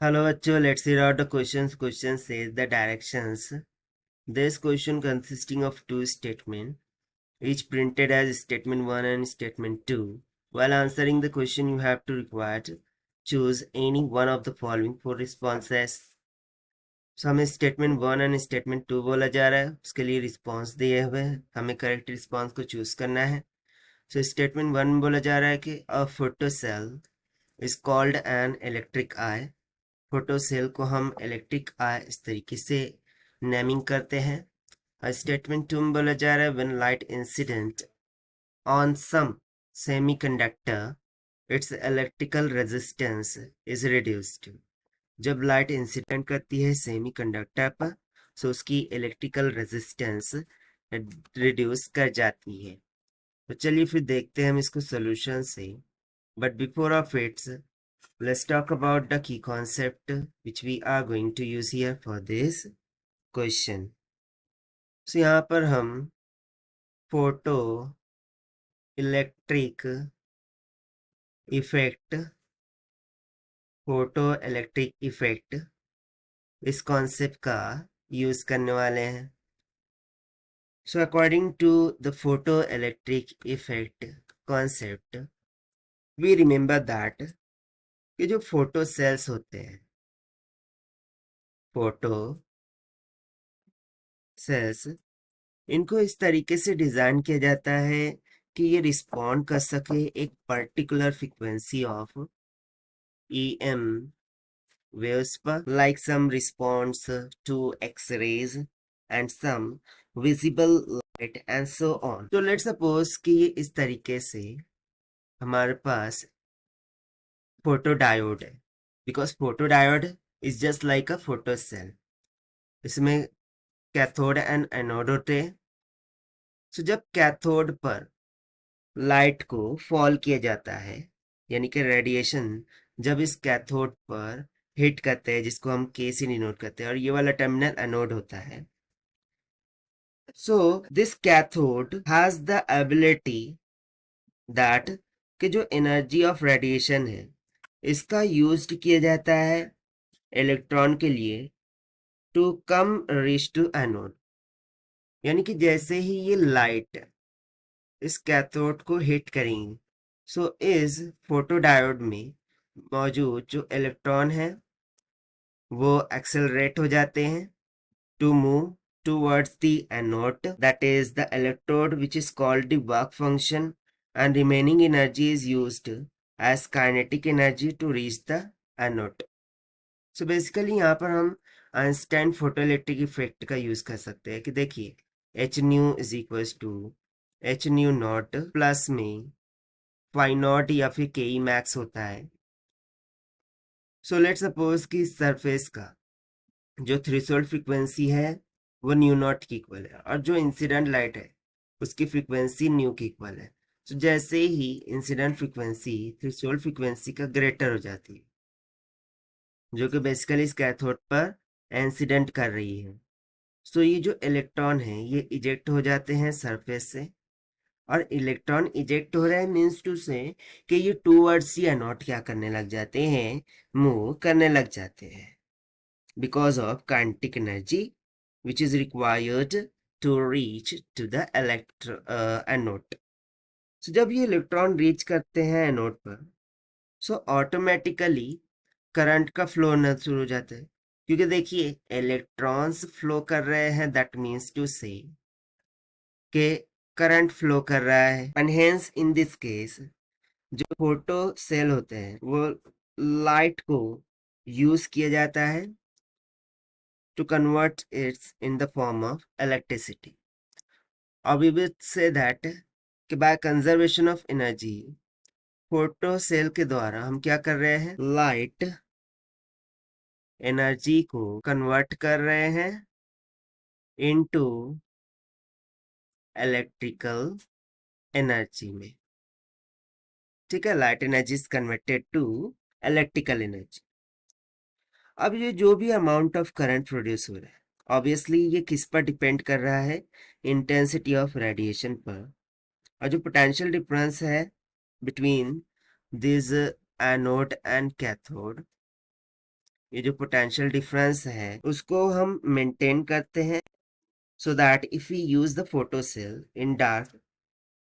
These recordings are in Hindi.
Hello bachcho, let's read out the questions. Question says the directions. This question consisting of two statements, each printed as statement 1 and statement 2. While answering the question, you have to require to choose any one of the following four responses. So हमें स्टेटमेंट 1 एंड स्टेटमेंट 2 बोला जा रहा है, उसके लिए रिस्पॉन्स दिए हुए हैं, हमें करेक्ट रिस्पॉन्स को चूज करना है. सो स्टेटमेंट 1 में बोला जा रहा है कि a photo cell is called an electric eye. Photo cell को हम इलेक्ट्रिक आई इस तरीके से नेमिंग करते हैं. और स्टेटमेंट 2 में बोला जा रहा है when light incident on some semiconductor it's electrical resistance is reduced. जब लाइट इंसिडेंट करती है सेमीकंडक्टर पर, तो उसकी इलेक्ट्रिकल रेजिस्टेंस रिड्यूस कर जाती है. तो चलिए फिर देखते हैं हम इसको सोल्यूशन से. But before of its, let's talk about the key concept which we are going to use here for this question. So यहाँ पर हम फोटो इलेक्ट्रिक इफेक्ट इस कॉन्सेप्ट का यूज करने वाले हैं. So according to the photoelectric effect concept, we remember that कि जो फोटो सेल्स होते हैं, फोटो सेल्स, इनको इस तरीके से डिजाइन किया जाता है कि ये रिस्पॉन्ड कर सके एक particular frequency of EM waves पर, like some response to X-rays and some visible light and so on. तो let's suppose कि इस तरीके से हमारे पास फोटोडायोड है, because photodiode is just like a photo cell. इसमें कैथोड एंड एनोड होते हैं. सो जब कैथोड पर लाइट को फॉल किया जाता है, यानी कि रेडिएशन जब इस कैथोड पर हिट करते हैं, जिसको हम के से डिनोट करते हैं, और ये वाला टर्मिनल एनोड होता है. So this cathode has the ability that कि जो एनर्जी ऑफ रेडिएशन है, इसका यूज किया जाता है इलेक्ट्रॉन के लिए to come reach to anode. यानी कि जैसे ही ये लाइट इस कैथोड को हिट करेंगी, सो इस फोटोडायोड में मौजूद जो इलेक्ट्रॉन है वो एक्सेलरेट हो जाते हैं to move towards the anode, that is the electrode, which is called the work function, and remaining energy is used as kinetic energy to reach the anode. So basically यहाँ पर हम आइंस्टाइन फोटोइलेक्ट्रिक इफेक्ट का यूज कर सकते हैं कि देखिए h nu is equal to h nu not plus में फाई नॉट या फिर के ई मैक्स होता है. सो लेट सपोज कि सरफेस का जो थ्रेशोल्ड फ्रीक्वेंसी है वो न्यू नॉट की इक्वल है, और जो इंसिडेंट लाइट है उसकी फ्रीक्वेंसी न्यू की इक्वल है. तो जैसे ही इंसिडेंट फ्रीक्वेंसी थ्रेशोल्ड फ्रीक्वेंसी का ग्रेटर हो जाती है, जो कि बेसिकली इस कैथोड पर इंसिडेंट कर रही है, सो ये जो इलेक्ट्रॉन है ये इजेक्ट हो जाते हैं सरफेस से. और इलेक्ट्रॉन इजेक्ट हो रहा है मीन्स टू से कि ये टूवर्ड्स या नॉट क्या करने लग जाते हैं, मूव करने लग जाते हैं, because of kinetic energy which is required to reach to the anode. So जब ये इलेक्ट्रॉन रीच करते हैं एनोड पर, सो ऑटोमेटिकली करंट का फ्लो होना शुरू हो जाता है, क्योंकि देखिए इलेक्ट्रॉन्स फ्लो कर रहे हैं, दैट मीन्स टू से कि करंट फ्लो कर रहा है. And hence in this case जो फोटो सेल होते हैं वो लाइट को यूज किया जाता है to convert it in the form of electricity. Or we will say that कि by conservation of energy, photo cell के द्वारा हम क्या कर रहे हैं, लाइट एनर्जी को कन्वर्ट कर रहे हैं इनटू इलेक्ट्रिकल एनर्जी में. ठीक है, light energy is converted to electrical energy. अब ये जो भी अमाउंट ऑफ करंट प्रोड्यूस हो रहा है, ऑब्वियसली ये किस पर डिपेंड कर रहा है, इंटेंसिटी ऑफ रेडिएशन पर. और जो पोटेंशियल डिफरेंस है between this anode and cathode, ये जो पोटेंशियल डिफरेंस है उसको हम मेंटेन करते हैं, so that if we use the photocell in dark,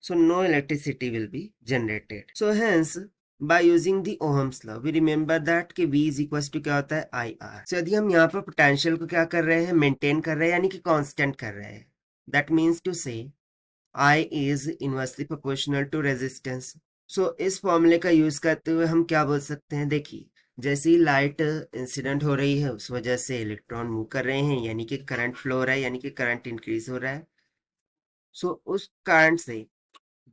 so no electricity will be generated. So hence by using the Ohm's law we remember that कि V is equals to क्या होता है IR. So यदि हम यहाँ पर पोटेंशियल को क्या कर रहे हैं, मेंटेन कर रहे हैं, यानी कि कांस्टेंट कर रहे हैं, that means to say I is inversely proportional to resistance. So इस फॉर्मूले का यूज करते हुए हम क्या बोल सकते हैं, देखिए जैसे ही लाइट इंसिडेंट हो रही है उस वजह से इलेक्ट्रॉन मूव कर रहे हैं, यानी कि करंट फ्लो हो रहा है, यानी कि करंट इंक्रीज हो रहा है. सो उस करंट से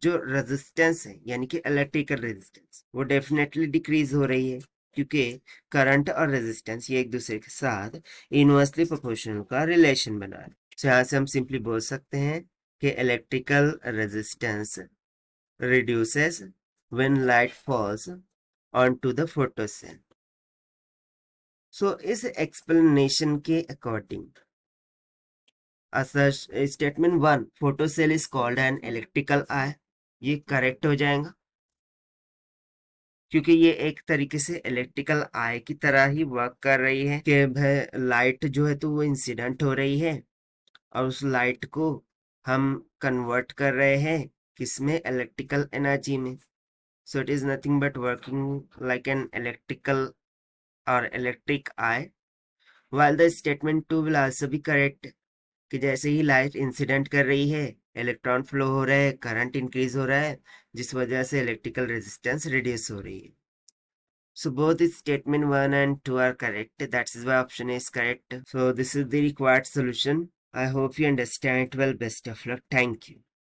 जो रेजिस्टेंस है यानी कि इलेक्ट्रिकल रेजिस्टेंस वो डेफिनेटली डिक्रीज हो रही है, क्योंकि करंट और रेजिस्टेंस ये एक दूसरे के साथ इनवर्सली प्रोपोर्शनल का रिलेशन बना है. तो यहाँ से हम सिंपली बोल सकते हैं कि electrical resistance reduces when light falls onto the photocell. So इस explanation के according statement 1 photocell is called an electrical eye, ये करेक्ट हो जाएगा क्योंकि ये एक तरीके से इलेक्ट्रिकल आई की तरह ही वर्क कर रही है कि भाई लाइट जो है तो वो इंसिडेंट हो रही है और उस लाइट को हम कन्वर्ट कर रहे हैं किसमें, इलेक्ट्रिकल एनर्जी में. So it is nothing but working like an electrical or electric eye. While the statement 2 will also be correct कि जैसे ही लाइट इंसिडेंट कर रही है इलेक्ट्रॉन फ्लो हो रहा है, करंट इंक्रीज हो रहा है, जिस वजह से इलेक्ट्रिकल रेजिस्टेंस रिड्यूस हो रही है. So both statement 1 and 2 are correct. That is why option is correct. So this is the required solution. I hope you understand it well. Best of luck. Thank you.